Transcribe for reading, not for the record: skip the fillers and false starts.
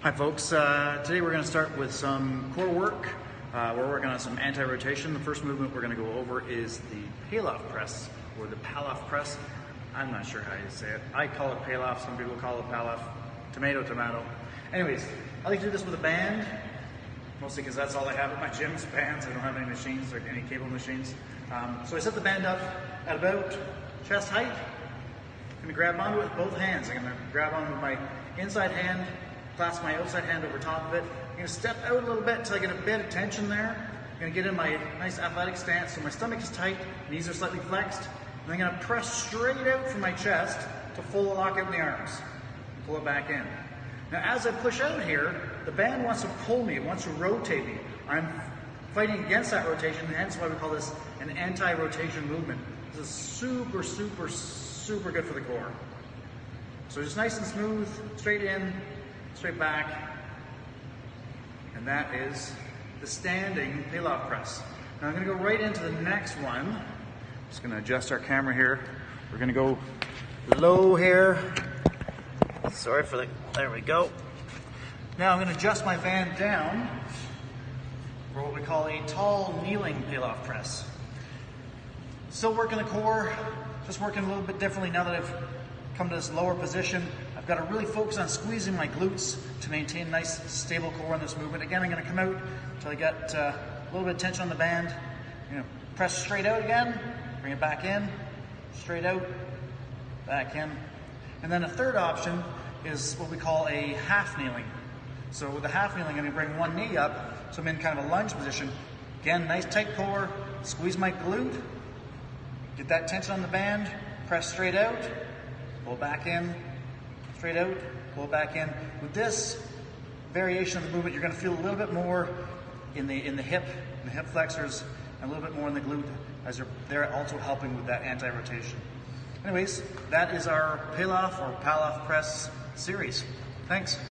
Hi folks, today we're going to start with some core work. We're working on some anti-rotation. The first movement we're going to go over is the Pallov Press, or the Pallov Press. I'm not sure how you say it. I call it Pallov, some people call it Pallov. Tomato, tomato. Anyways, I like to do this with a band, mostly because that's all I have at my gym is bands. I don't have any machines or any cable machines. So I set the band up at about chest height. I'm going to grab onto it with both hands. I'm going to grab on with my inside hand, clasp my outside hand over top of it. I'm going to step out a little bit until I get a bit of tension there. I'm going to get in my nice athletic stance so my stomach is tight, knees are slightly flexed. And I'm going to press straight out from my chest to full lock out in the arms. And pull it back in. Now as I push out here, the band wants to pull me, it wants to rotate me. I'm fighting against that rotation, hence why we call this an anti-rotation movement. This is super, super, super good for the core. So just nice and smooth, straight in, straight back. And that is the standing Pallov press. Now I'm going to go right into the next one. Just going to adjust our camera here. We're going to go low here. Sorry for the, there we go. Now I'm going to adjust my band down for what we call a tall kneeling Pallov press. Still working the core, just working a little bit differently now that I've come to this lower position. I've got to really focus on squeezing my glutes to maintain nice stable core in this movement. Again, I'm going to come out until I get a little bit of tension on the band. Press straight out again, bring it back in, straight out, back in. And then a third option is what we call a half kneeling. So with the half kneeling, I'm going to bring one knee up, so I'm in kind of a lunge position. Again, nice tight core, squeeze my glute, get that tension on the band, press straight out, pull back in, straight out, pull back in. With this variation of the movement, you're going to feel a little bit more in the hip flexors, and a little bit more in the glute, as they're also helping with that anti-rotation. Anyways, that is our Pallov or Pallov press series. Thanks.